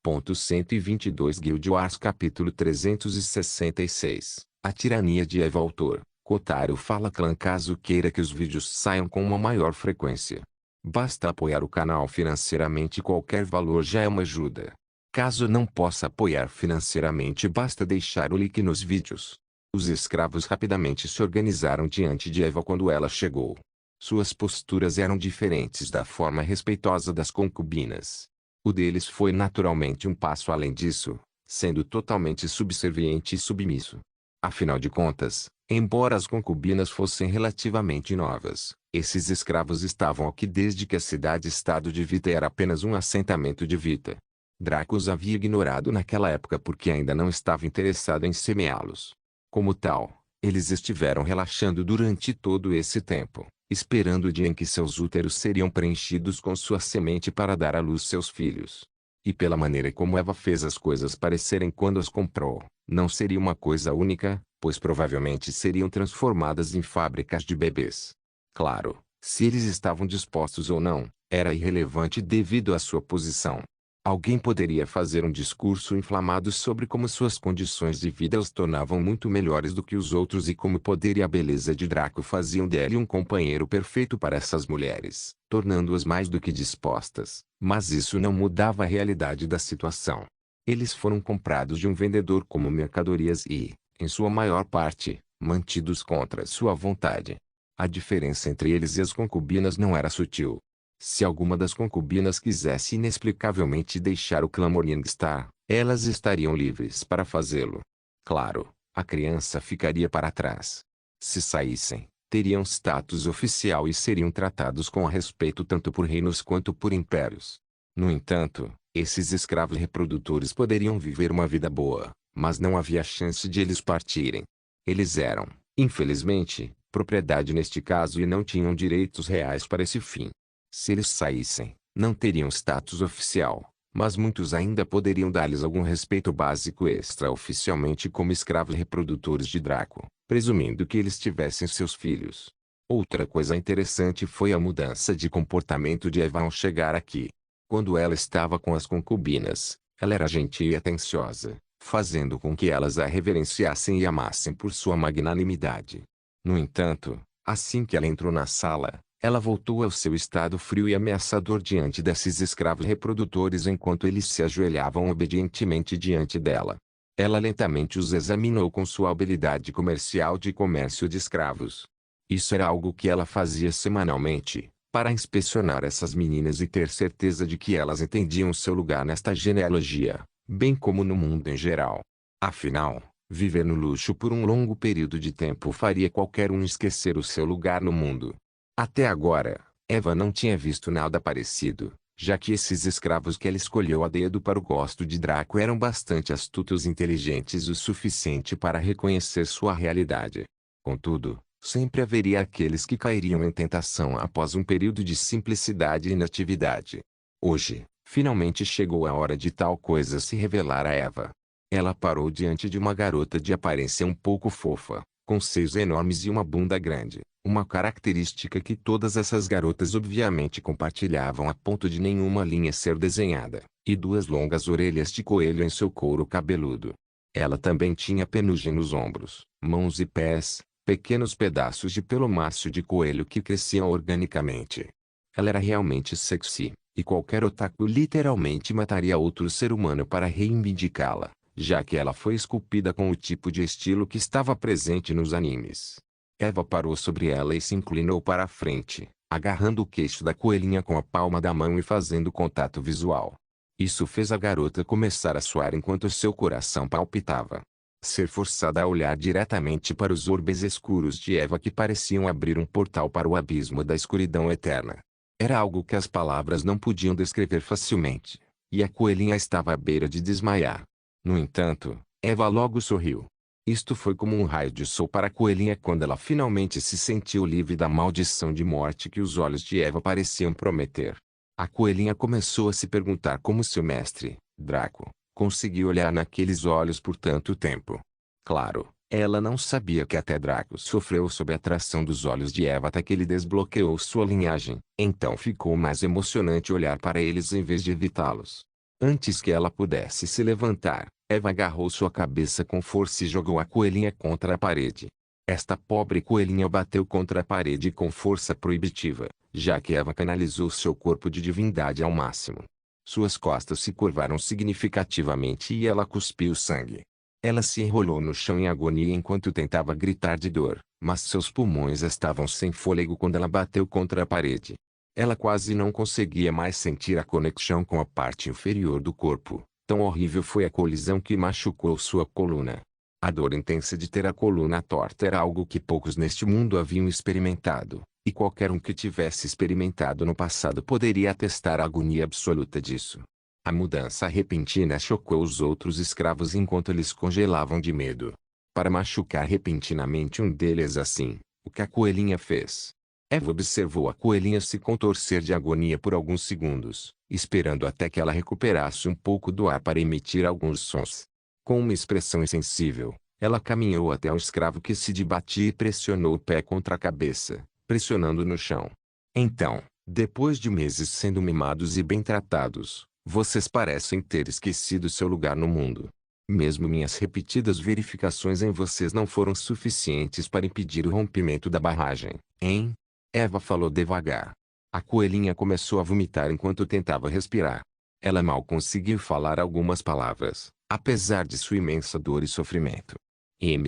122 Guild Wars Capítulo 366 A Tirania de Eva. Autor Kotaro Fala Clan. Caso queira que os vídeos saiam com uma maior frequência, basta apoiar o canal financeiramente. Qualquer valor já é uma ajuda. Caso não possa apoiar financeiramente, basta deixar o like nos vídeos. Os escravos rapidamente se organizaram diante de Eva quando ela chegou. Suas posturas eram diferentes da forma respeitosa das concubinas. O deles foi naturalmente um passo além disso, sendo totalmente subserviente e submisso. Afinal de contas, embora as concubinas fossem relativamente novas, esses escravos estavam aqui desde que a cidade-estado de Vita era apenas um assentamento de Vita. Draco os havia ignorado naquela época porque ainda não estava interessado em semeá-los. Como tal, eles estiveram relaxando durante todo esse tempo, esperando o dia em que seus úteros seriam preenchidos com sua semente para dar à luz seus filhos. E pela maneira como Eva fez as coisas parecerem quando as comprou, não seria uma coisa única, pois provavelmente seriam transformadas em fábricas de bebês. Claro, se eles estavam dispostos ou não, era irrelevante devido à sua posição. Alguém poderia fazer um discurso inflamado sobre como suas condições de vida os tornavam muito melhores do que os outros e como o poder e a beleza de Draco faziam dele um companheiro perfeito para essas mulheres, tornando-as mais do que dispostas, mas isso não mudava a realidade da situação. Eles foram comprados de um vendedor como mercadorias e, em sua maior parte, mantidos contra sua vontade. A diferença entre eles e as concubinas não era sutil. Se alguma das concubinas quisesse inexplicavelmente deixar o clã Morningstar, elas estariam livres para fazê-lo. Claro, a criança ficaria para trás. Se saíssem, teriam status oficial e seriam tratados com respeito tanto por reinos quanto por impérios. No entanto, esses escravos reprodutores poderiam viver uma vida boa, mas não havia chance de eles partirem. Eles eram, infelizmente, propriedade neste caso e não tinham direitos reais para esse fim. Se eles saíssem, não teriam status oficial, mas muitos ainda poderiam dar-lhes algum respeito básico extraoficialmente como escravos reprodutores de Draco, presumindo que eles tivessem seus filhos. Outra coisa interessante foi a mudança de comportamento de Eva ao chegar aqui. Quando ela estava com as concubinas, ela era gentil e atenciosa, fazendo com que elas a reverenciassem e amassem por sua magnanimidade. No entanto, assim que ela entrou na sala, ela voltou ao seu estado frio e ameaçador diante desses escravos reprodutores enquanto eles se ajoelhavam obedientemente diante dela. Ela lentamente os examinou com sua habilidade comercial de comércio de escravos. Isso era algo que ela fazia semanalmente, para inspecionar essas meninas e ter certeza de que elas entendiam seu lugar nesta genealogia, bem como no mundo em geral. Afinal, viver no luxo por um longo período de tempo faria qualquer um esquecer o seu lugar no mundo. Até agora, Eva não tinha visto nada parecido, já que esses escravos que ela escolheu a dedo para o gosto de Draco eram bastante astutos e inteligentes o suficiente para reconhecer sua realidade. Contudo, sempre haveria aqueles que cairiam em tentação após um período de simplicidade e inatividade. Hoje, finalmente chegou a hora de tal coisa se revelar a Eva. Ela parou diante de uma garota de aparência um pouco fofa, com seios enormes e uma bunda grande, uma característica que todas essas garotas obviamente compartilhavam a ponto de nenhuma linha ser desenhada, e duas longas orelhas de coelho em seu couro cabeludo. Ela também tinha penugem nos ombros, mãos e pés, pequenos pedaços de pelo macio de coelho que cresciam organicamente. Ela era realmente sexy, e qualquer otaku literalmente mataria outro ser humano para reivindicá-la, já que ela foi esculpida com o tipo de estilo que estava presente nos animes. Eva parou sobre ela e se inclinou para a frente, agarrando o queixo da coelhinha com a palma da mão e fazendo contato visual. Isso fez a garota começar a suar enquanto seu coração palpitava. Ser forçada a olhar diretamente para os orbes escuros de Eva que pareciam abrir um portal para o abismo da escuridão eterna. Era algo que as palavras não podiam descrever facilmente, e a coelhinha estava à beira de desmaiar. No entanto, Eva logo sorriu. Isto foi como um raio de sol para a coelhinha quando ela finalmente se sentiu livre da maldição de morte que os olhos de Eva pareciam prometer. A coelhinha começou a se perguntar como seu mestre, Draco, conseguiu olhar naqueles olhos por tanto tempo. Claro, ela não sabia que até Draco sofreu sob a atração dos olhos de Eva até que ele desbloqueou sua linhagem. Então ficou mais emocionante olhar para eles em vez de evitá-los. Antes que ela pudesse se levantar, Eva agarrou sua cabeça com força e jogou a coelhinha contra a parede. Esta pobre coelhinha bateu contra a parede com força proibitiva, já que Eva canalizou seu corpo de divindade ao máximo. Suas costas se curvaram significativamente e ela cuspiu sangue. Ela se enrolou no chão em agonia enquanto tentava gritar de dor, mas seus pulmões estavam sem fôlego quando ela bateu contra a parede. Ela quase não conseguia mais sentir a conexão com a parte inferior do corpo. Tão horrível foi a colisão que machucou sua coluna. A dor intensa de ter a coluna torta era algo que poucos neste mundo haviam experimentado, e qualquer um que tivesse experimentado no passado poderia atestar a agonia absoluta disso. A mudança repentina chocou os outros escravos enquanto eles congelavam de medo. Para machucar repentinamente um deles assim, o que a coelhinha fez? Eva observou a coelhinha se contorcer de agonia por alguns segundos, esperando até que ela recuperasse um pouco do ar para emitir alguns sons. Com uma expressão insensível, ela caminhou até o escravo que se debatia e pressionou o pé contra a cabeça, pressionando no chão. Então, depois de meses sendo mimados e bem tratados, vocês parecem ter esquecido seu lugar no mundo. Mesmo minhas repetidas verificações em vocês não foram suficientes para impedir o rompimento da barragem, hein? Eva falou devagar. A coelhinha começou a vomitar enquanto tentava respirar. Ela mal conseguiu falar algumas palavras, apesar de sua imensa dor e sofrimento.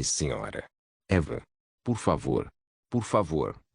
Senhora. Eva. Por favor,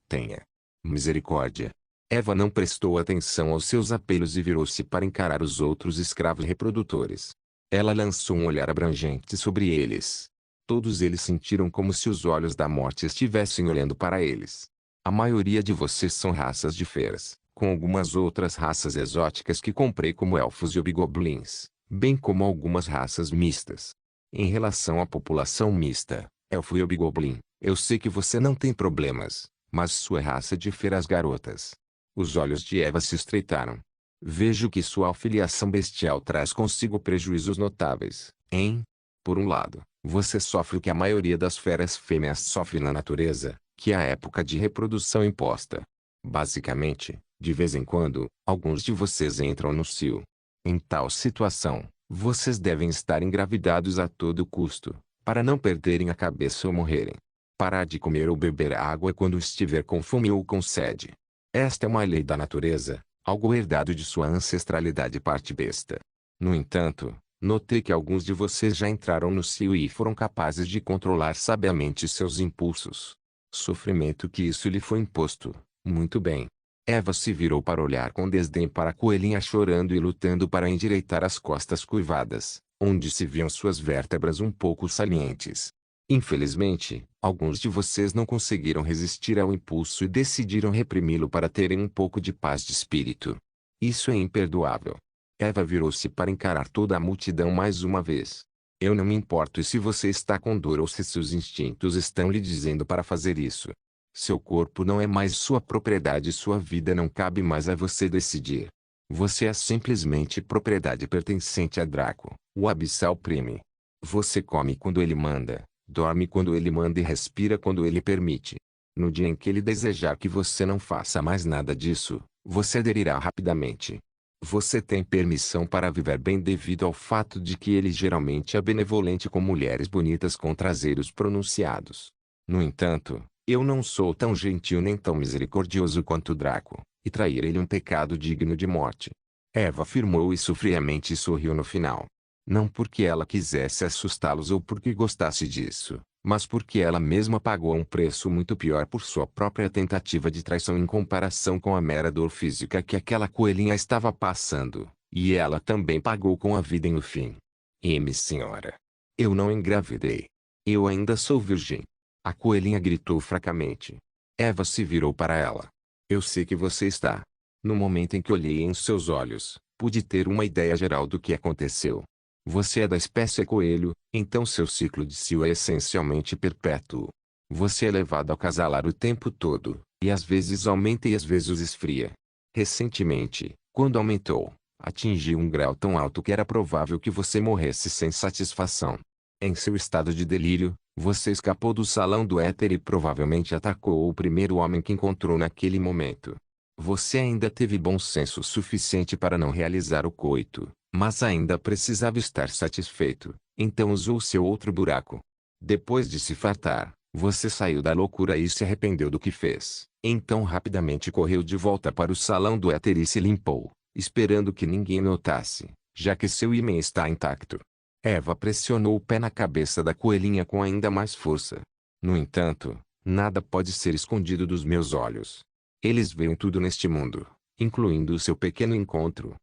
tenha misericórdia. Eva não prestou atenção aos seus apelos e virou-se para encarar os outros escravos reprodutores. Ela lançou um olhar abrangente sobre eles. Todos eles sentiram como se os olhos da morte estivessem olhando para eles. A maioria de vocês são raças de feras, com algumas outras raças exóticas que comprei como elfos e hobgoblins, bem como algumas raças mistas. Em relação à população mista, elfo e hobgoblin, eu sei que você não tem problemas, mas sua raça de feras garotas. Os olhos de Eva se estreitaram. Vejo que sua afiliação bestial traz consigo prejuízos notáveis, hein? Por um lado, você sofre o que a maioria das feras fêmeas sofre na natureza, que é a época de reprodução imposta. Basicamente, de vez em quando, alguns de vocês entram no cio. Em tal situação, vocês devem estar engravidados a todo custo, para não perderem a cabeça ou morrerem. Parar de comer ou beber água quando estiver com fome ou com sede. Esta é uma lei da natureza, algo herdado de sua ancestralidade parte besta. No entanto, notei que alguns de vocês já entraram no cio e foram capazes de controlar sabiamente seus impulsos. Sofrimento que isso lhe foi imposto. Muito bem. Eva se virou para olhar com desdém para a coelhinha chorando e lutando para endireitar as costas curvadas, onde se viam suas vértebras um pouco salientes. Infelizmente, alguns de vocês não conseguiram resistir ao impulso e decidiram reprimi-lo para terem um pouco de paz de espírito. Isso é imperdoável. Eva virou-se para encarar toda a multidão mais uma vez. Eu não me importo se você está com dor ou se seus instintos estão lhe dizendo para fazer isso. Seu corpo não é mais sua propriedade e sua vida não cabe mais a você decidir. Você é simplesmente propriedade pertencente a Draco, o Abissal Prime. Você come quando ele manda, dorme quando ele manda e respira quando ele permite. No dia em que ele desejar que você não faça mais nada disso, você aderirá rapidamente. Você tem permissão para viver bem devido ao fato de que ele geralmente é benevolente com mulheres bonitas com traseiros pronunciados. No entanto, eu não sou tão gentil nem tão misericordioso quanto Draco, e trair ele é um pecado digno de morte. Eva afirmou isso friamente e sorriu no final. Não porque ela quisesse assustá-los ou porque gostasse disso, mas porque ela mesma pagou um preço muito pior por sua própria tentativa de traição em comparação com a mera dor física que aquela coelhinha estava passando, e ela também pagou com a vida em o fim. Senhora. Eu não engravidei. Eu ainda sou virgem. A coelhinha gritou fracamente. Eva se virou para ela. Eu sei que você está. No momento em que olhei em seus olhos, pude ter uma ideia geral do que aconteceu. Você é da espécie coelho, então seu ciclo de cio é essencialmente perpétuo. Você é levado a acasalar o tempo todo, e às vezes aumenta e às vezes esfria. Recentemente, quando aumentou, atingiu um grau tão alto que era provável que você morresse sem satisfação. Em seu estado de delírio, você escapou do salão do éter e provavelmente atacou o primeiro homem que encontrou naquele momento. Você ainda teve bom senso suficiente para não realizar o coito, Mas ainda precisava estar satisfeito, então usou seu outro buraco. Depois de se fartar, você saiu da loucura e se arrependeu do que fez. Então rapidamente correu de volta para o salão do éter e se limpou, esperando que ninguém notasse, já que seu ímã está intacto. Eva pressionou o pé na cabeça da coelhinha com ainda mais força. No entanto, nada pode ser escondido dos meus olhos. Eles veem tudo neste mundo, incluindo o seu pequeno encontro.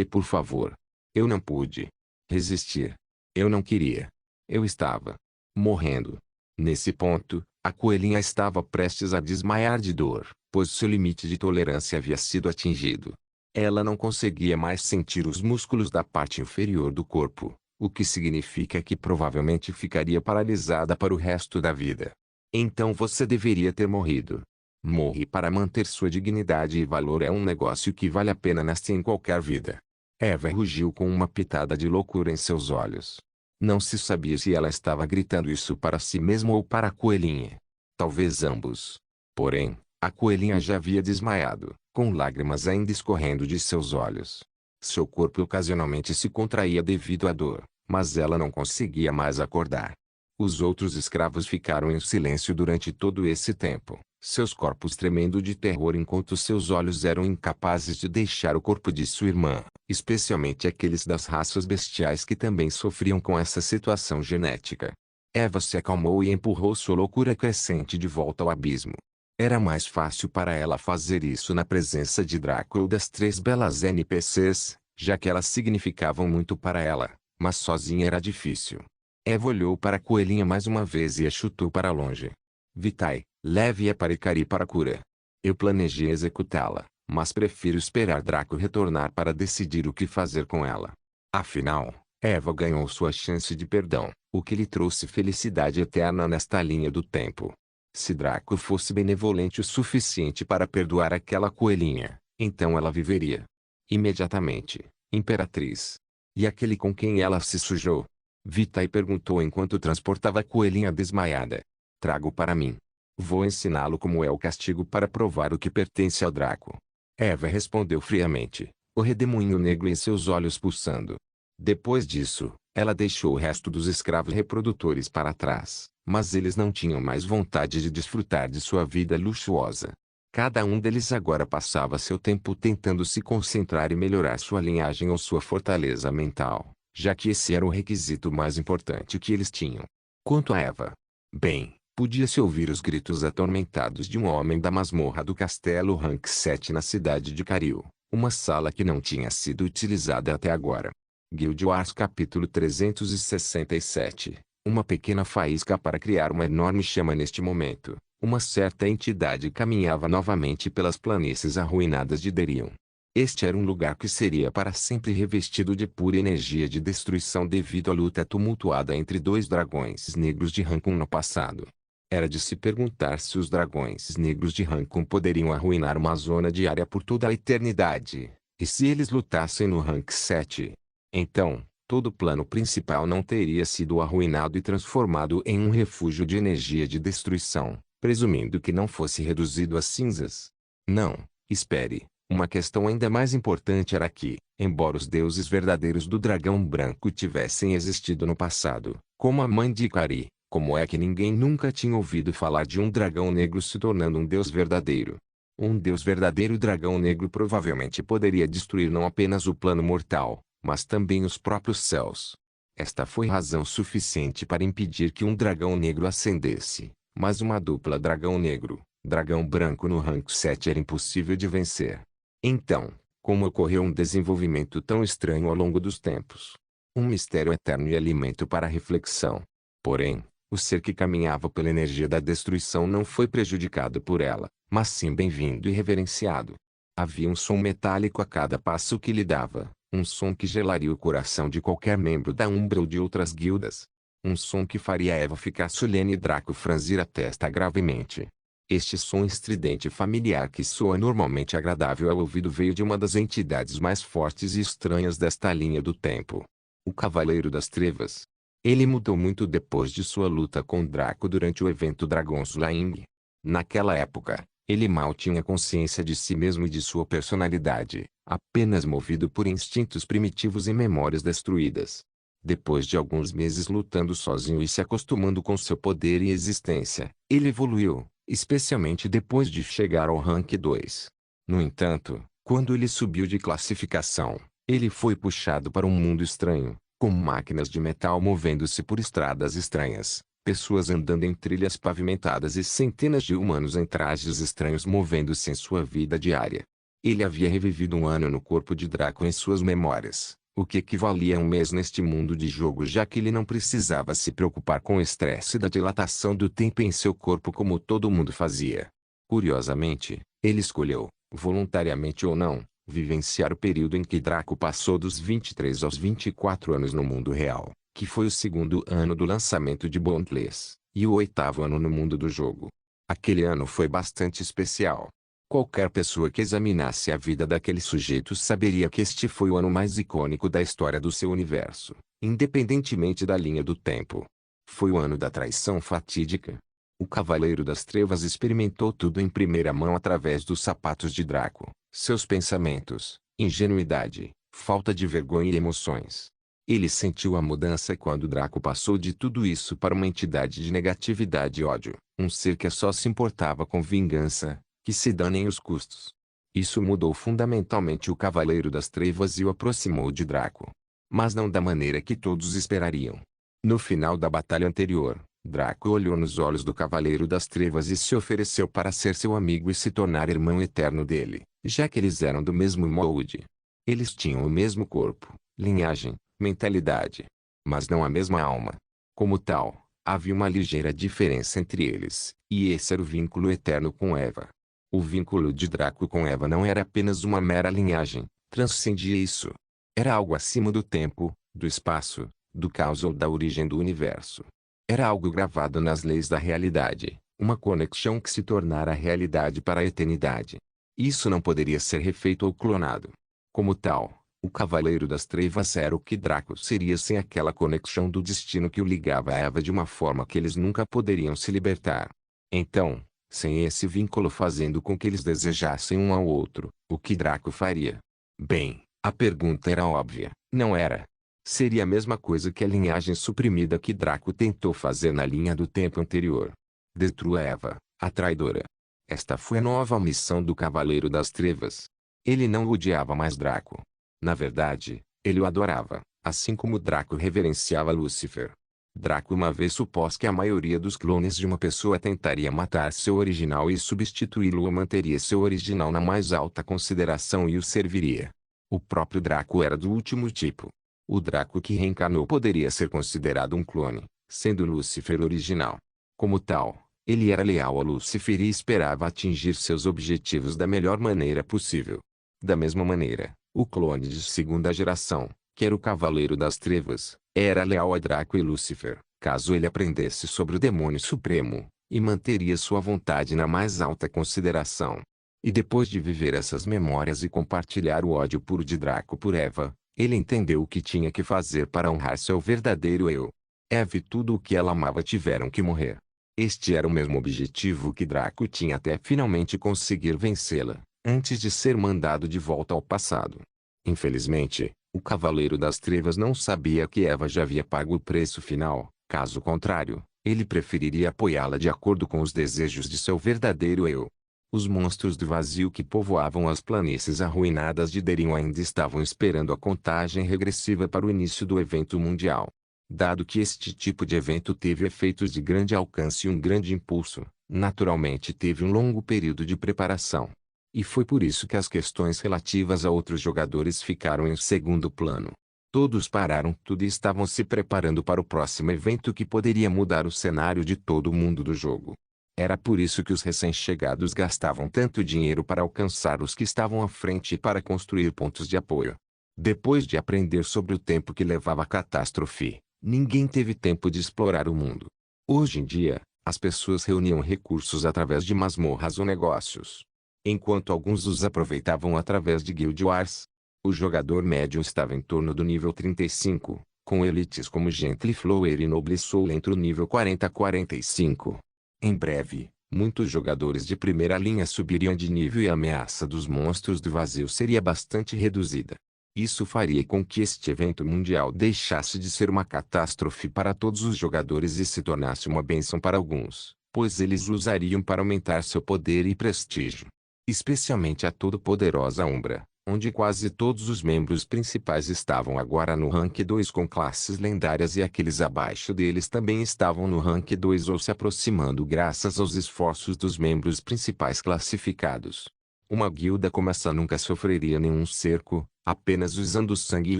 Por favor. Eu não pude resistir. Eu não queria. Eu estava morrendo. Nesse ponto, a coelhinha estava prestes a desmaiar de dor, pois seu limite de tolerância havia sido atingido. Ela não conseguia mais sentir os músculos da parte inferior do corpo, o que significa que provavelmente ficaria paralisada para o resto da vida. Então você deveria ter morrido. Morrer para manter sua dignidade e valor é um negócio que vale a pena nesta e em qualquer vida. Eva rugiu com uma pitada de loucura em seus olhos. Não se sabia se ela estava gritando isso para si mesma ou para a coelhinha. Talvez ambos. Porém, a coelhinha já havia desmaiado, com lágrimas ainda escorrendo de seus olhos. Seu corpo ocasionalmente se contraía devido à dor, mas ela não conseguia mais acordar. Os outros escravos ficaram em silêncio durante todo esse tempo, seus corpos tremendo de terror enquanto seus olhos eram incapazes de deixar o corpo de sua irmã, especialmente aqueles das raças bestiais que também sofriam com essa situação genética. Eva se acalmou e empurrou sua loucura crescente de volta ao abismo. Era mais fácil para ela fazer isso na presença de Draco ou das três belas NPCs, já que elas significavam muito para ela, mas sozinha era difícil. Eva olhou para a coelhinha mais uma vez e a chutou para longe. Vitae, leve-a para Ikari para a cura. Eu planejei executá-la, mas prefiro esperar Draco retornar para decidir o que fazer com ela. Afinal, Eva ganhou sua chance de perdão, o que lhe trouxe felicidade eterna nesta linha do tempo. Se Draco fosse benevolente o suficiente para perdoar aquela coelhinha, então ela viveria. Imediatamente, Imperatriz. E aquele com quem ela se sujou? Vitae perguntou enquanto transportava a coelhinha desmaiada. Trago para mim. Vou ensiná-lo como é o castigo para provar o que pertence ao Draco. Eva respondeu friamente, o redemoinho negro em seus olhos pulsando. Depois disso, ela deixou o resto dos escravos reprodutores para trás, mas eles não tinham mais vontade de desfrutar de sua vida luxuosa. Cada um deles agora passava seu tempo tentando se concentrar e melhorar sua linhagem ou sua fortaleza mental, já que esse era o requisito mais importante que eles tinham. Quanto a Eva, bem, podia-se ouvir os gritos atormentados de um homem da masmorra do castelo Rank 7 na cidade de Caril, uma sala que não tinha sido utilizada até agora. Guild Wars capítulo 367. Uma pequena faísca para criar uma enorme chama neste momento. Uma certa entidade caminhava novamente pelas planícies arruinadas de Derion. Este era um lugar que seria para sempre revestido de pura energia de destruição devido à luta tumultuada entre dois dragões negros de Rancun no passado. Era de se perguntar se os dragões negros de Rancun poderiam arruinar uma zona de área por toda a eternidade, e se eles lutassem no Rank 7. Então, todo o plano principal não teria sido arruinado e transformado em um refúgio de energia de destruição, presumindo que não fosse reduzido a cinzas. Não, espere. Uma questão ainda mais importante era que, embora os deuses verdadeiros do dragão branco tivessem existido no passado, como a mãe de Ikari, como é que ninguém nunca tinha ouvido falar de um dragão negro se tornando um deus verdadeiro? Um deus verdadeiro dragão negro provavelmente poderia destruir não apenas o plano mortal, mas também os próprios céus. Esta foi razão suficiente para impedir que um dragão negro ascendesse, mas uma dupla dragão negro, dragão branco no rank 7 era impossível de vencer. Então, como ocorreu um desenvolvimento tão estranho ao longo dos tempos? Um mistério eterno e alimento para a reflexão. Porém, o ser que caminhava pela energia da destruição não foi prejudicado por ela, mas sim bem-vindo e reverenciado. Havia um som metálico a cada passo que lhe dava, um som que gelaria o coração de qualquer membro da Umbra ou de outras guildas. Um som que faria Eva ficar solene e Draco franzir a testa gravemente. Este som estridente e familiar que soa normalmente agradável ao ouvido veio de uma das entidades mais fortes e estranhas desta linha do tempo. O Cavaleiro das Trevas. Ele mudou muito depois de sua luta com Draco durante o evento Dragon Slaying. Naquela época, Ele mal tinha consciência de si mesmo e de sua personalidade, apenas movido por instintos primitivos e memórias destruídas. Depois de alguns meses lutando sozinho e se acostumando com seu poder e existência, ele evoluiu, especialmente depois de chegar ao rank 2. No entanto, quando ele subiu de classificação, ele foi puxado para um mundo estranho, com máquinas de metal movendo-se por estradas estranhas, pessoas andando em trilhas pavimentadas e centenas de humanos em trajes estranhos movendo-se em sua vida diária. Ele havia revivido um ano no corpo de Draco em suas memórias, o que equivalia a um mês neste mundo de jogo, já que ele não precisava se preocupar com o estresse da dilatação do tempo em seu corpo como todo mundo fazia. Curiosamente, ele escolheu, voluntariamente ou não, vivenciar o período em que Draco passou dos 23 aos 24 anos no mundo real, que foi o segundo ano do lançamento de Boundless, e o oitavo ano no mundo do jogo. Aquele ano foi bastante especial. Qualquer pessoa que examinasse a vida daquele sujeito saberia que este foi o ano mais icônico da história do seu universo, independentemente da linha do tempo. Foi o ano da traição fatídica. O Cavaleiro das Trevas experimentou tudo em primeira mão através dos sapatos de Draco, seus pensamentos, ingenuidade, falta de vergonha e emoções. Ele sentiu a mudança quando Draco passou de tudo isso para uma entidade de negatividade e ódio, um ser que só se importava com vingança, que se danem os custos. Isso mudou fundamentalmente o Cavaleiro das Trevas e o aproximou de Draco. Mas não da maneira que todos esperariam. No final da batalha anterior, Draco olhou nos olhos do Cavaleiro das Trevas e se ofereceu para ser seu amigo e se tornar irmão eterno dele, já que eles eram do mesmo molde. Eles tinham o mesmo corpo, linhagem, mentalidade, mas não a mesma alma. Como tal, havia uma ligeira diferença entre eles, e esse era o vínculo eterno com Eva. O vínculo de Draco com Eva não era apenas uma mera linhagem, transcendia isso. Era algo acima do tempo, do espaço, do caos ou da origem do universo. Era algo gravado nas leis da realidade, uma conexão que se tornara realidade para a eternidade. Isso não poderia ser refeito ou clonado. Como tal, o Cavaleiro das Trevas era o que Draco seria sem aquela conexão do destino que o ligava a Eva de uma forma que eles nunca poderiam se libertar. Então, sem esse vínculo fazendo com que eles desejassem um ao outro, o que Draco faria? Bem, a pergunta era óbvia, não era? Seria a mesma coisa que a linhagem suprimida que Draco tentou fazer na linha do tempo anterior. Destrua Eva, a traidora. Esta foi a nova missão do Cavaleiro das Trevas. Ele não odiava mais Draco. Na verdade, ele o adorava, assim como Draco reverenciava Lúcifer. Draco uma vez supôs que a maioria dos clones de uma pessoa tentaria matar seu original e substituí-lo ou manteria seu original na mais alta consideração e o serviria. O próprio Draco era do último tipo. O Draco que reencarnou poderia ser considerado um clone, sendo Lúcifer original. Como tal, ele era leal a Lúcifer e esperava atingir seus objetivos da melhor maneira possível. Da mesma maneira, o clone de segunda geração, que era o Cavaleiro das Trevas, era leal a Draco e Lúcifer, caso ele aprendesse sobre o Demônio Supremo, e manteria sua vontade na mais alta consideração. E depois de viver essas memórias e compartilhar o ódio puro de Draco por Eva, ele entendeu o que tinha que fazer para honrar seu verdadeiro eu. Eva e tudo o que ela amava tiveram que morrer. Este era o mesmo objetivo que Draco tinha até finalmente conseguir vencê-la, antes de ser mandado de volta ao passado. Infelizmente, o Cavaleiro das Trevas não sabia que Eva já havia pago o preço final, caso contrário, ele preferiria apoiá-la de acordo com os desejos de seu verdadeiro eu. Os monstros do vazio que povoavam as planícies arruinadas de Derion ainda estavam esperando a contagem regressiva para o início do evento mundial. Dado que este tipo de evento teve efeitos de grande alcance e um grande impulso, naturalmente teve um longo período de preparação. E foi por isso que as questões relativas a outros jogadores ficaram em segundo plano. Todos pararam tudo e estavam se preparando para o próximo evento que poderia mudar o cenário de todo o mundo do jogo. Era por isso que os recém-chegados gastavam tanto dinheiro para alcançar os que estavam à frente e para construir pontos de apoio. Depois de aprender sobre o tempo que levava à catástrofe, ninguém teve tempo de explorar o mundo. Hoje em dia, as pessoas reuniam recursos através de masmorras ou negócios. Enquanto alguns os aproveitavam através de guild wars, o jogador médio estava em torno do nível 35, com elites como Gently Flower e Noble Soul entre o nível 40 a 45. Em breve, Muitos jogadores de primeira linha subiriam de nível e a ameaça dos monstros do vazio seria bastante reduzida. Isso faria com que este evento mundial deixasse de ser uma catástrofe para todos os jogadores e se tornasse uma bênção para alguns, pois eles o usariam para aumentar seu poder e prestígio. Especialmente a todo-poderosa Umbra, onde quase todos os membros principais estavam agora no rank 2 com classes lendárias e aqueles abaixo deles também estavam no rank 2 ou se aproximando graças aos esforços dos membros principais classificados. Uma guilda como essa nunca sofreria nenhum cerco, apenas usando o sangue e o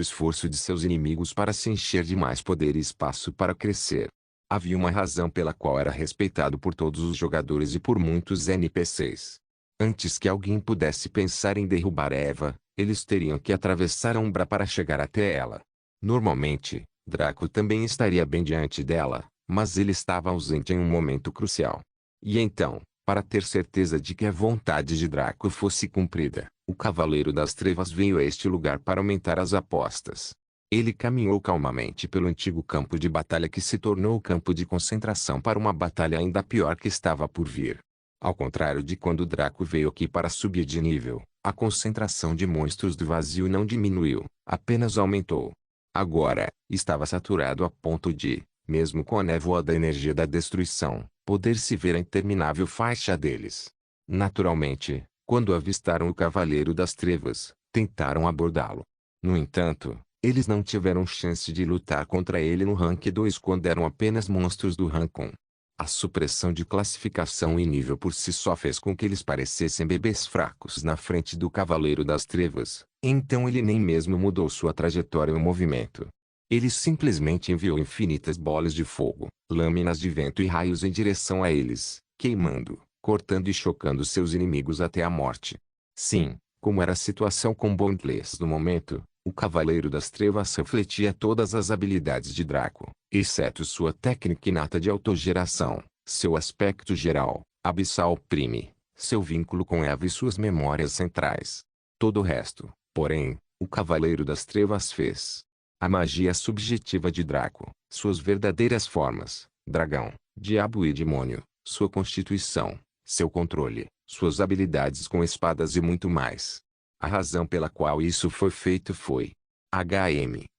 esforço de seus inimigos para se encher de mais poder e espaço para crescer. Havia uma razão pela qual era respeitado por todos os jogadores e por muitos NPCs. Antes que alguém pudesse pensar em derrubar Eva, eles teriam que atravessar a Umbra para chegar até ela. Normalmente, Draco também estaria bem diante dela, mas ele estava ausente em um momento crucial. E então, para ter certeza de que a vontade de Draco fosse cumprida, o Cavaleiro das Trevas veio a este lugar para aumentar as apostas. Ele caminhou calmamente pelo antigo campo de batalha que se tornou o campo de concentração para uma batalha ainda pior que estava por vir. Ao contrário de quando Draco veio aqui para subir de nível, a concentração de monstros do vazio não diminuiu, apenas aumentou. Agora, estava saturado a ponto de, mesmo com a névoa da energia da destruição, poder-se ver a interminável faixa deles. Naturalmente, quando avistaram o Cavaleiro das Trevas, tentaram abordá-lo. No entanto, eles não tiveram chance de lutar contra ele no rank 2 quando eram apenas monstros do rank 1. A supressão de classificação e nível por si só fez com que eles parecessem bebês fracos na frente do Cavaleiro das Trevas, então ele nem mesmo mudou sua trajetória ou movimento. Ele simplesmente enviou infinitas bolas de fogo, lâminas de vento e raios em direção a eles, queimando, cortando e chocando seus inimigos até a morte. Sim, como era a situação com Bondless no momento, o Cavaleiro das Trevas refletia todas as habilidades de Draco, exceto sua técnica inata de autogeração, seu aspecto geral, Abissal Prime, seu vínculo com Eva e suas memórias centrais. Todo o resto, porém, o Cavaleiro das Trevas fez. A magia subjetiva de Draco, suas verdadeiras formas, dragão, diabo e demônio, sua constituição, seu controle, suas habilidades com espadas e muito mais. A razão pela qual isso foi feito foi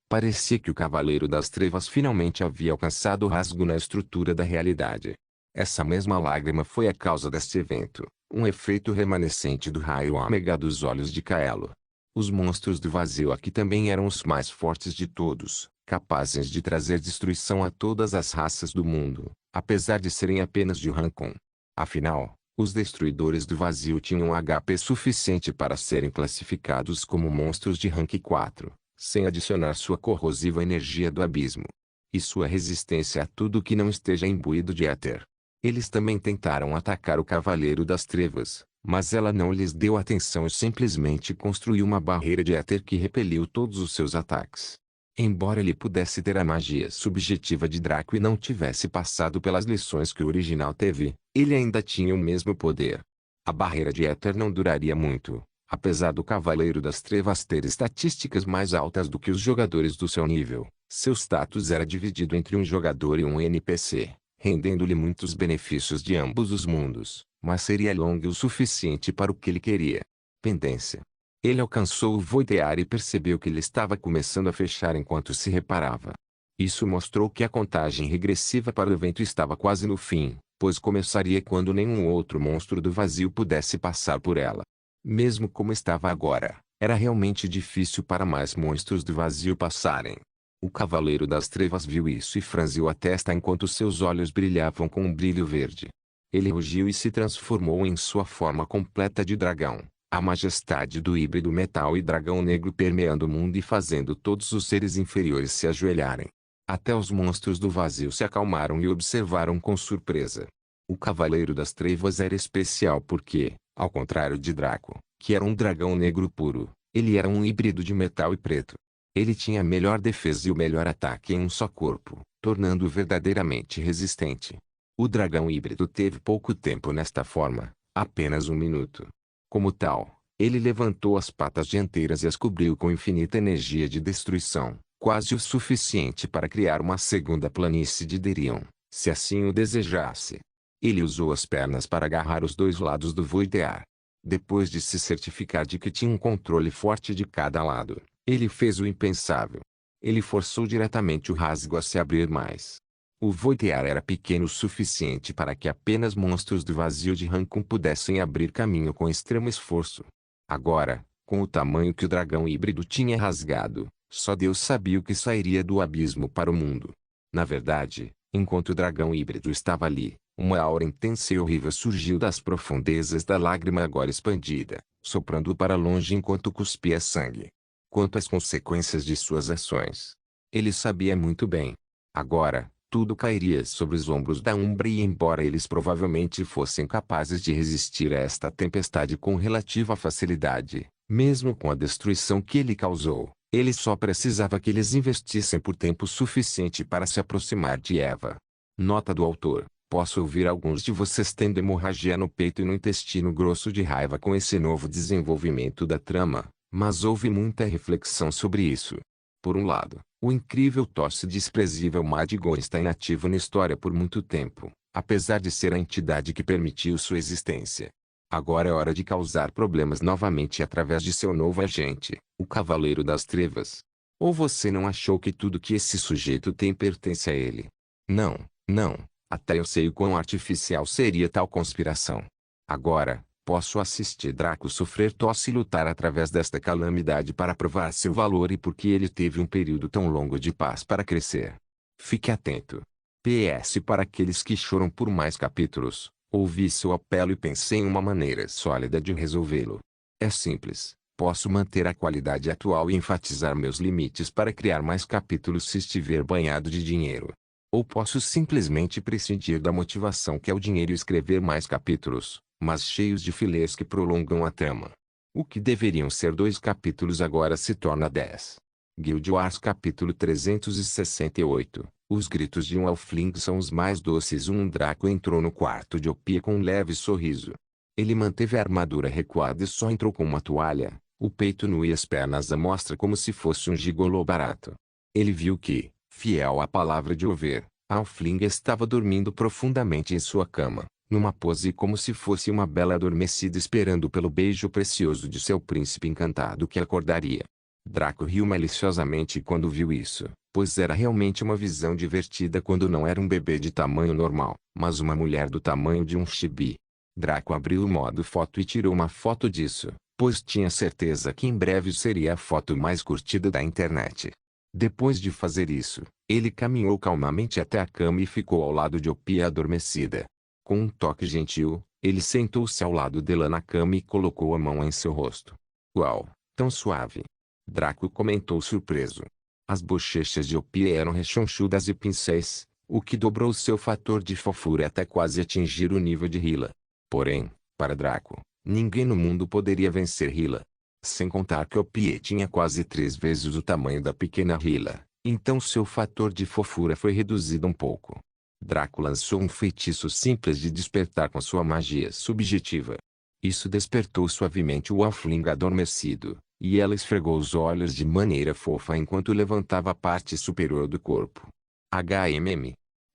parecia que o Cavaleiro das Trevas finalmente havia alcançado o rasgo na estrutura da realidade. Essa mesma lágrima foi a causa deste evento, um efeito remanescente do raio ômega dos olhos de Kaelo. Os monstros do vazio aqui também eram os mais fortes de todos, capazes de trazer destruição a todas as raças do mundo, apesar de serem apenas de rank 1. Afinal, os destruidores do vazio tinham HP suficiente para serem classificados como monstros de rank 4, sem adicionar sua corrosiva energia do abismo. E sua resistência a tudo que não esteja imbuído de éter. Eles também tentaram atacar o Cavaleiro das Trevas, mas ela não lhes deu atenção e simplesmente construiu uma barreira de éter que repeliu todos os seus ataques. Embora ele pudesse ter a magia subjetiva de Draco e não tivesse passado pelas lições que o original teve, ele ainda tinha o mesmo poder. A barreira de éter não duraria muito, apesar do Cavaleiro das Trevas ter estatísticas mais altas do que os jogadores do seu nível. Seu status era dividido entre um jogador e um NPC, rendendo-lhe muitos benefícios de ambos os mundos, mas seria longo o suficiente para o que ele queria. Pendência. Ele alcançou o Voitear e percebeu que ele estava começando a fechar enquanto se reparava. Isso mostrou que a contagem regressiva para o evento estava quase no fim, pois começaria quando nenhum outro monstro do vazio pudesse passar por ela. Mesmo como estava agora, era realmente difícil para mais monstros do vazio passarem. O Cavaleiro das Trevas viu isso e franziu a testa enquanto seus olhos brilhavam com um brilho verde. Ele rugiu e se transformou em sua forma completa de dragão. A majestade do híbrido metal e dragão negro permeando o mundo e fazendo todos os seres inferiores se ajoelharem. Até os monstros do vazio se acalmaram e observaram com surpresa. O Cavaleiro das Trevas era especial porque, ao contrário de Draco, que era um dragão negro puro, ele era um híbrido de metal e preto. Ele tinha a melhor defesa e o melhor ataque em um só corpo, tornando-o verdadeiramente resistente. O dragão híbrido teve pouco tempo nesta forma, apenas 1 minuto. Como tal, ele levantou as patas dianteiras e as cobriu com infinita energia de destruição, quase o suficiente para criar uma segunda planície de Derion, se assim o desejasse. Ele usou as pernas para agarrar os dois lados do voidear. Depois de se certificar de que tinha um controle forte de cada lado, ele fez o impensável. Ele forçou diretamente o rasgo a se abrir mais. O voidear era pequeno o suficiente para que apenas monstros do vazio de Rancun pudessem abrir caminho com extremo esforço. Agora, com o tamanho que o dragão híbrido tinha rasgado, só Deus sabia o que sairia do abismo para o mundo. Na verdade, enquanto o dragão híbrido estava ali, uma aura intensa e horrível surgiu das profundezas da lágrima agora expandida, soprando-o para longe enquanto cuspia sangue. Quanto às consequências de suas ações, ele sabia muito bem. Agora, tudo cairia sobre os ombros da Umbra e embora eles provavelmente fossem capazes de resistir a esta tempestade com relativa facilidade, mesmo com a destruição que ele causou, ele só precisava que eles investissem por tempo suficiente para se aproximar de Eva. Nota do autor: posso ouvir alguns de vocês tendo hemorragia no peito e no intestino grosso de raiva com esse novo desenvolvimento da trama, mas houve muita reflexão sobre isso. Por um lado, o incrível tosse desprezível Madigan está inativo na história por muito tempo, apesar de ser a entidade que permitiu sua existência. Agora é hora de causar problemas novamente através de seu novo agente, o Cavaleiro das Trevas. Ou você não achou que tudo que esse sujeito tem pertence a ele? Não, não. Até eu sei o quão artificial seria tal conspiração. Agora, posso assistir Draco sofrer tosse e lutar através desta calamidade para provar seu valor e porque ele teve um período tão longo de paz para crescer. Fique atento. PS para aqueles que choram por mais capítulos, ouvi seu apelo e pensei em uma maneira sólida de resolvê-lo. É simples. Posso manter a qualidade atual e enfatizar meus limites para criar mais capítulos se estiver banhado de dinheiro. Ou posso simplesmente prescindir da motivação que é o dinheiro e escrever mais capítulos, mas cheios de filês que prolongam a trama. O que deveriam ser 2 capítulos agora se torna 10. Guild Wars capítulo 368. Os gritos de um Elfling são os mais doces. Um Draco entrou no quarto de Opia com um leve sorriso. Ele manteve a armadura recuada e só entrou com uma toalha, o peito nu e as pernas à mostra como se fosse um gigolô barato. Ele viu que, fiel à palavra de Over, Elfling estava dormindo profundamente em sua cama, numa pose como se fosse uma bela adormecida esperando pelo beijo precioso de seu príncipe encantado que acordaria. Draco riu maliciosamente quando viu isso, pois era realmente uma visão divertida quando não era um bebê de tamanho normal, mas uma mulher do tamanho de um chibi. Draco abriu o modo foto e tirou uma foto disso, pois tinha certeza que em breve seria a foto mais curtida da internet. Depois de fazer isso, ele caminhou calmamente até a cama e ficou ao lado de Opia adormecida. Com um toque gentil, ele sentou-se ao lado dela na cama e colocou a mão em seu rosto. Uau, tão suave! Draco comentou surpreso. As bochechas de Opia eram rechonchudas e pincéis, o que dobrou seu fator de fofura até quase atingir o nível de Hila. Porém, para Draco, ninguém no mundo poderia vencer Hila. Sem contar que Opia tinha quase 3 vezes o tamanho da pequena Hila, então seu fator de fofura foi reduzido um pouco. Draco lançou um feitiço simples de despertar com sua magia subjetiva. Isso despertou suavemente o Elfling adormecido, e ela esfregou os olhos de maneira fofa enquanto levantava a parte superior do corpo.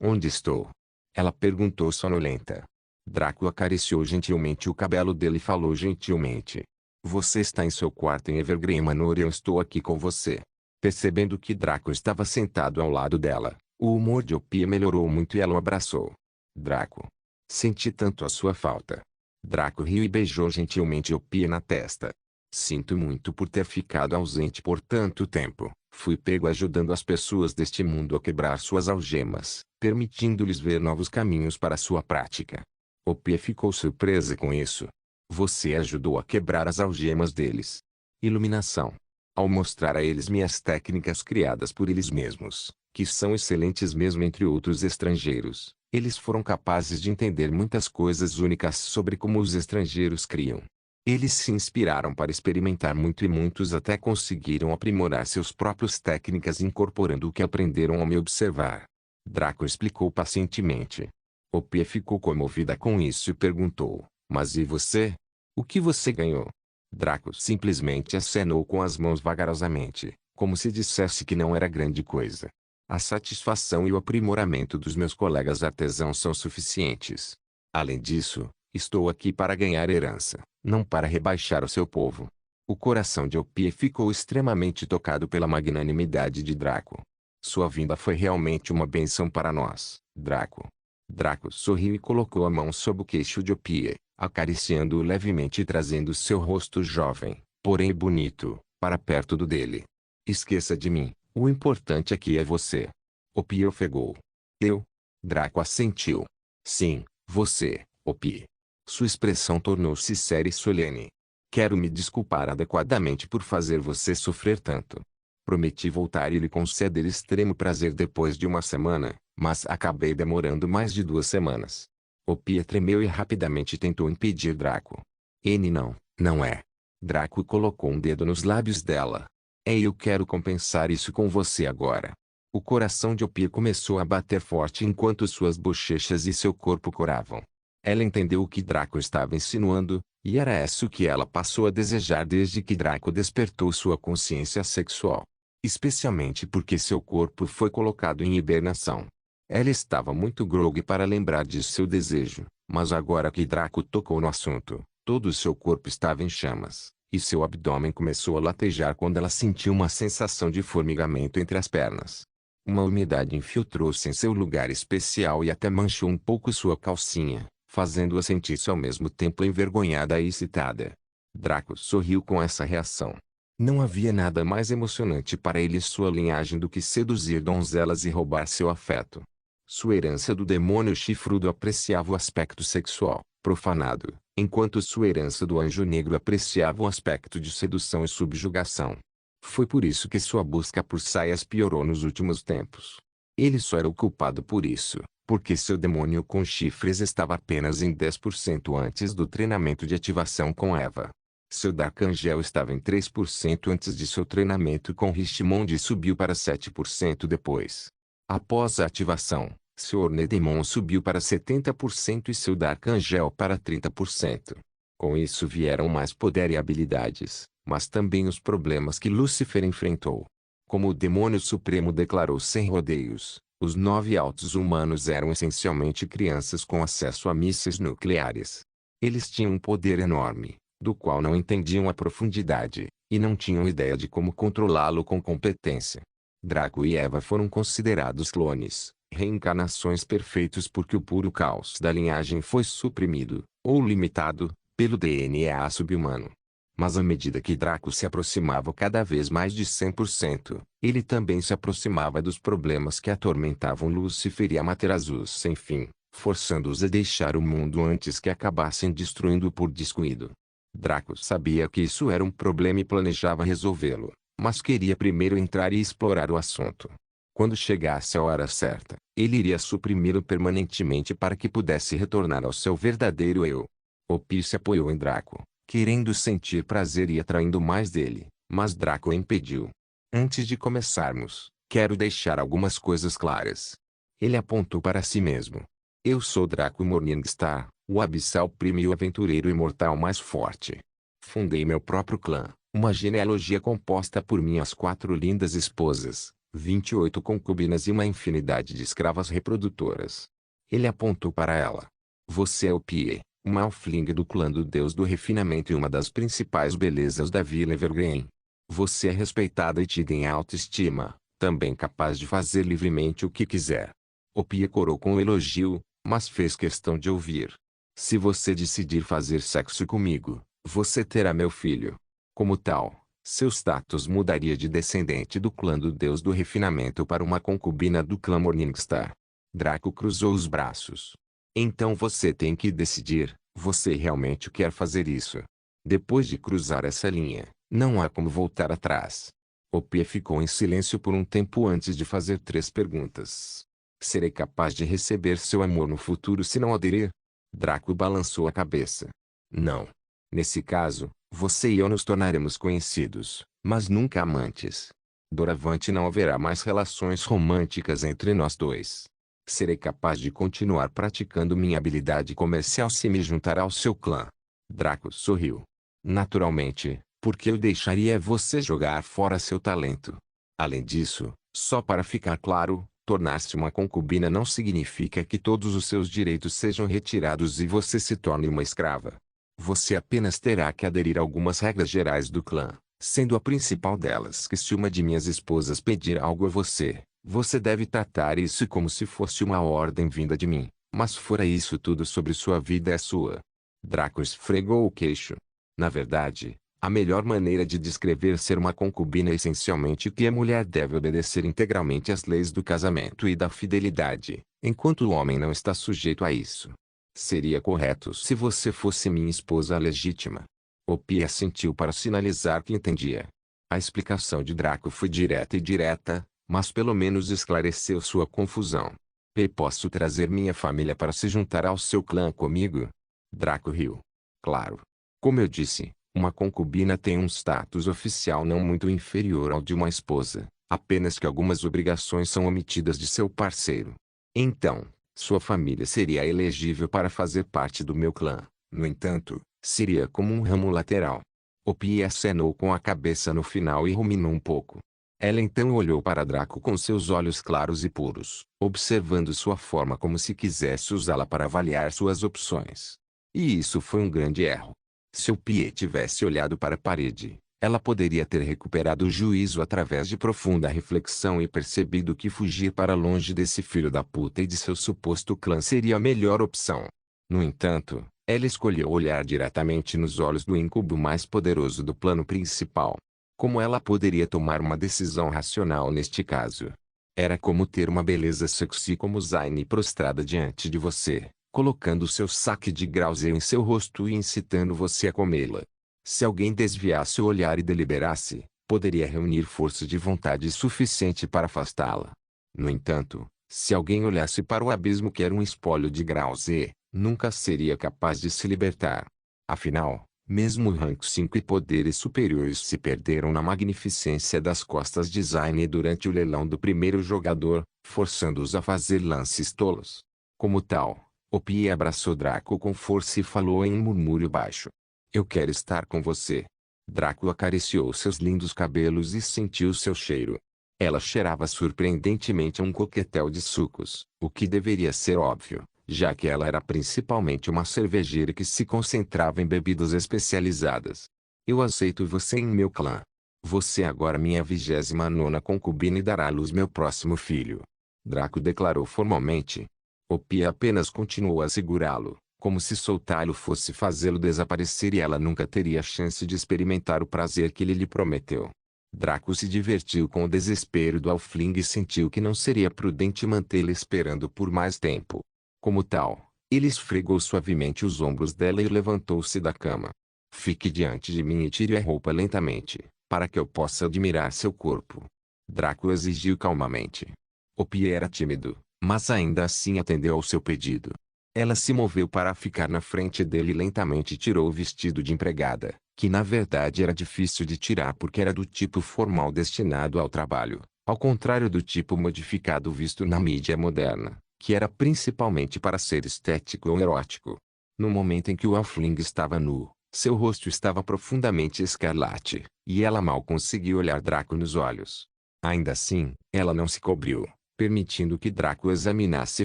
Onde estou? Ela perguntou sonolenta. Draco acariciou gentilmente o cabelo dele e falou gentilmente. Você está em seu quarto em Evergreen Manor e eu estou aqui com você. Percebendo que Draco estava sentado ao lado dela, o humor de Opia melhorou muito e ela o abraçou. Draco. Senti tanto a sua falta. Draco riu e beijou gentilmente Opia na testa. Sinto muito por ter ficado ausente por tanto tempo. Fui pego ajudando as pessoas deste mundo a quebrar suas algemas, permitindo-lhes ver novos caminhos para sua prática. Opia ficou surpresa com isso. Você ajudou a quebrar as algemas deles. Iluminação. Ao mostrar a eles minhas técnicas criadas por eles mesmos, que são excelentes mesmo entre outros estrangeiros, eles foram capazes de entender muitas coisas únicas sobre como os estrangeiros criam. Eles se inspiraram para experimentar muito e muitos até conseguiram aprimorar seus próprios técnicas incorporando o que aprenderam ao me observar. Draco explicou pacientemente. Opia ficou comovida com isso e perguntou, mas e você? O que você ganhou? Draco simplesmente acenou com as mãos vagarosamente, como se dissesse que não era grande coisa. A satisfação e o aprimoramento dos meus colegas artesãos são suficientes. Além disso, estou aqui para ganhar herança, não para rebaixar o seu povo. O coração de Opie ficou extremamente tocado pela magnanimidade de Draco. Sua vinda foi realmente uma bênção para nós, Draco. Draco sorriu e colocou a mão sob o queixo de Opie, acariciando-o levemente e trazendo seu rosto jovem, porém bonito, para perto do dele. Esqueça de mim, o importante aqui é você. Opie ofegou. Eu? Draco assentiu. Sim, você, Opie. Sua expressão tornou-se séria e solene. Quero me desculpar adequadamente por fazer você sofrer tanto. Prometi voltar e lhe conceder extremo prazer depois de uma semana, mas acabei demorando mais de 2 semanas. Opie tremeu e rapidamente tentou impedir Draco. Não, não é. Draco colocou um dedo nos lábios dela. Eu quero compensar isso com você agora. O coração de Opie começou a bater forte enquanto suas bochechas e seu corpo coravam. Ela entendeu o que Draco estava insinuando, e era isso que ela passou a desejar desde que Draco despertou sua consciência sexual. Especialmente porque seu corpo foi colocado em hibernação. Ela estava muito grogue para lembrar de seu desejo, mas agora que Draco tocou no assunto, todo o seu corpo estava em chamas, e seu abdômen começou a latejar quando ela sentiu uma sensação de formigamento entre as pernas. Uma umidade infiltrou-se em seu lugar especial e até manchou um pouco sua calcinha, fazendo-a sentir-se ao mesmo tempo envergonhada e excitada. Draco sorriu com essa reação. Não havia nada mais emocionante para ele e sua linhagem do que seduzir donzelas e roubar seu afeto. Sua herança do demônio chifrudo apreciava o aspecto sexual, profanado, enquanto sua herança do anjo negro apreciava o aspecto de sedução e subjugação. Foi por isso que sua busca por saias piorou nos últimos tempos. Ele só era o culpado por isso, porque seu demônio com chifres estava apenas em 10% antes do treinamento de ativação com Eva. Seu Dark Angel estava em 3% antes de seu treinamento com Richmond e subiu para 7% depois. Após a ativação, seu Ornedemon subiu para 70% e seu Dark Angel para 30%. Com isso vieram mais poder e habilidades, mas também os problemas que Lúcifer enfrentou. Como o demônio supremo declarou sem rodeios, os 9 altos humanos eram essencialmente crianças com acesso a mísseis nucleares. Eles tinham um poder enorme, do qual não entendiam a profundidade, e não tinham ideia de como controlá-lo com competência. Draco e Eva foram considerados clones, reencarnações perfeitos porque o puro caos da linhagem foi suprimido, ou limitado, pelo DNA sub-humano. Mas à medida que Draco se aproximava cada vez mais de 100%, ele também se aproximava dos problemas que atormentavam Lúcifer e Amaterasu sem fim, forçando-os a deixar o mundo antes que acabassem destruindo-o por descuido. Draco sabia que isso era um problema e planejava resolvê-lo, mas queria primeiro entrar e explorar o assunto. Quando chegasse a hora certa, ele iria suprimi-lo permanentemente para que pudesse retornar ao seu verdadeiro eu. Opie se apoiou em Draco, querendo sentir prazer e atraindo mais dele, mas Draco o impediu. Antes de começarmos, quero deixar algumas coisas claras. Ele apontou para si mesmo. Eu sou Draco Morningstar, o abissal primo e o aventureiro imortal mais forte. Fundei meu próprio clã, uma genealogia composta por minhas 4 lindas esposas, 28 concubinas e uma infinidade de escravas reprodutoras. Ele apontou para ela. Você é Opie, um halfling do clã do deus do refinamento e uma das principais belezas da Vila Evergreen. Você é respeitada e tida em alta estima, também capaz de fazer livremente o que quiser. Opie corou com o elogio, mas fez questão de ouvir. Se você decidir fazer sexo comigo, você terá meu filho. Como tal, seu status mudaria de descendente do clã do deus do refinamento para uma concubina do clã Morningstar. Draco cruzou os braços. Então você tem que decidir, você realmente quer fazer isso. Depois de cruzar essa linha, não há como voltar atrás. Opie ficou em silêncio por um tempo antes de fazer 3 perguntas. Serei capaz de receber seu amor no futuro se não aderir? Draco balançou a cabeça. Não. Nesse caso, você e eu nos tornaremos conhecidos, mas nunca amantes. Doravante não haverá mais relações românticas entre nós dois. Serei capaz de continuar praticando minha habilidade comercial se me juntar ao seu clã. Draco sorriu. Naturalmente, porque eu deixaria você jogar fora seu talento. Além disso, só para ficar claro, Tornar-se uma concubina não significa que todos os seus direitos sejam retirados e você se torne uma escrava. Você apenas terá que aderir a algumas regras gerais do clã, sendo a principal delas que se uma de minhas esposas pedir algo a você, você deve tratar isso como se fosse uma ordem vinda de mim, mas fora isso tudo sobre sua vida é sua. Draco esfregou o queixo. Na verdade, a melhor maneira de descrever ser uma concubina é essencialmente que a mulher deve obedecer integralmente às leis do casamento e da fidelidade, enquanto o homem não está sujeito a isso. Seria correto se você fosse minha esposa legítima. Opie assentiu para sinalizar que entendia. A explicação de Draco foi direta, mas pelo menos esclareceu sua confusão. E posso trazer minha família para se juntar ao seu clã comigo? Draco riu. Claro. Como eu disse, uma concubina tem um status oficial não muito inferior ao de uma esposa, apenas que algumas obrigações são omitidas de seu parceiro. Então, sua família seria elegível para fazer parte do meu clã. No entanto, seria como um ramo lateral. Opie acenou com a cabeça no final e ruminou um pouco. Ela então olhou para Draco com seus olhos claros e puros, observando sua forma como se quisesse usá-la para avaliar suas opções. E isso foi um grande erro. Se Opie tivesse olhado para a parede, ela poderia ter recuperado o juízo através de profunda reflexão e percebido que fugir para longe desse filho da puta e de seu suposto clã seria a melhor opção. No entanto, ela escolheu olhar diretamente nos olhos do incubo mais poderoso do plano principal. Como ela poderia tomar uma decisão racional neste caso? Era como ter uma beleza sexy como Zayn prostrada diante de você, colocando seu saque de Grauzel em seu rosto e incitando você a comê-la. Se alguém desviasse o olhar e deliberasse, poderia reunir força de vontade suficiente para afastá-la. No entanto, se alguém olhasse para o abismo que era um espólio de Grauzel, nunca seria capaz de se libertar. Afinal, mesmo o rank 5 e poderes superiores se perderam na magnificência das costas de Zayn durante o leilão do primeiro jogador, forçando-os a fazer lances tolos. Como tal, Opie abraçou Draco com força e falou em um murmúrio baixo. Eu quero estar com você. Draco acariciou seus lindos cabelos e sentiu seu cheiro. Ela cheirava surpreendentemente a um coquetel de sucos, o que deveria ser óbvio, já que ela era principalmente uma cervejeira que se concentrava em bebidas especializadas. Eu aceito você em meu clã. Você é agora minha 29ª concubina e dará à luz meu próximo filho. Draco declarou formalmente. Opie apenas continuou a segurá-lo, como se soltá-lo fosse fazê-lo desaparecer e ela nunca teria a chance de experimentar o prazer que ele lhe prometeu. Draco se divertiu com o desespero do Halfling e sentiu que não seria prudente mantê-la esperando por mais tempo. Como tal, ele esfregou suavemente os ombros dela e levantou-se da cama. Fique diante de mim e tire a roupa lentamente, para que eu possa admirar seu corpo. Draco exigiu calmamente. Opie era tímido, mas ainda assim atendeu ao seu pedido. Ela se moveu para ficar na frente dele e lentamente tirou o vestido de empregada, que na verdade era difícil de tirar porque era do tipo formal destinado ao trabalho, ao contrário do tipo modificado visto na mídia moderna, que era principalmente para ser estético ou erótico. No momento em que o Halfling estava nu, seu rosto estava profundamente escarlate, e ela mal conseguia olhar Draco nos olhos. Ainda assim, ela não se cobriu, permitindo que Draco examinasse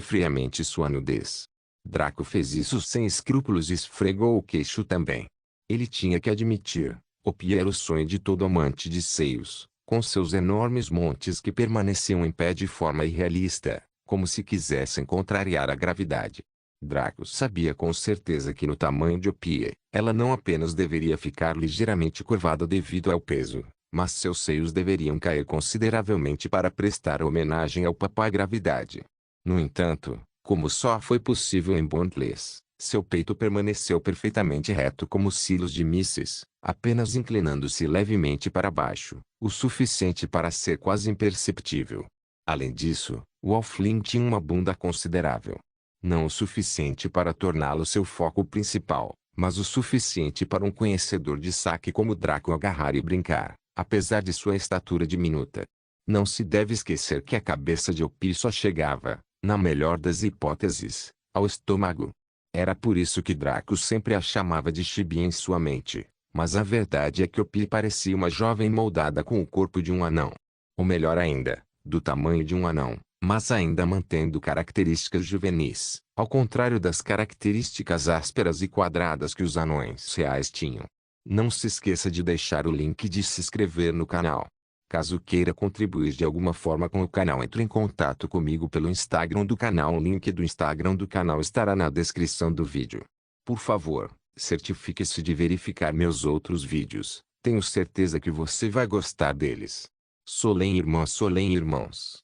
friamente sua nudez. Draco fez isso sem escrúpulos e esfregou o queixo também. Ele tinha que admitir, Opie era o sonho de todo amante de seios, com seus enormes montes que permaneciam em pé de forma irrealista, como se quisessem contrariar a gravidade. Draco sabia com certeza que no tamanho de Opie, ela não apenas deveria ficar ligeiramente curvada devido ao peso, mas seus seios deveriam cair consideravelmente para prestar homenagem ao papai gravidade. No entanto, como só foi possível em Bondless, seu peito permaneceu perfeitamente reto como silos de mísseis, apenas inclinando-se levemente para baixo, o suficiente para ser quase imperceptível. Além disso, o Halfling tinha uma bunda considerável. Não o suficiente para torná-lo seu foco principal, mas o suficiente para um conhecedor de saque como Draco agarrar e brincar, apesar de sua estatura diminuta. Não se deve esquecer que a cabeça de Opie só chegava, na melhor das hipóteses, ao estômago. Era por isso que Draco sempre a chamava de Chibi em sua mente, mas a verdade é que Opie parecia uma jovem moldada com o corpo de um anão. Ou melhor ainda, do tamanho de um anão, mas ainda mantendo características juvenis, ao contrário das características ásperas e quadradas que os anões reais tinham. Não se esqueça de deixar o link de se inscrever no canal. Caso queira contribuir de alguma forma com o canal, entre em contato comigo pelo Instagram do canal. O link do Instagram do canal estará na descrição do vídeo. Por favor, certifique-se de verificar meus outros vídeos. Tenho certeza que você vai gostar deles. Solém irmãs, Solém irmãos.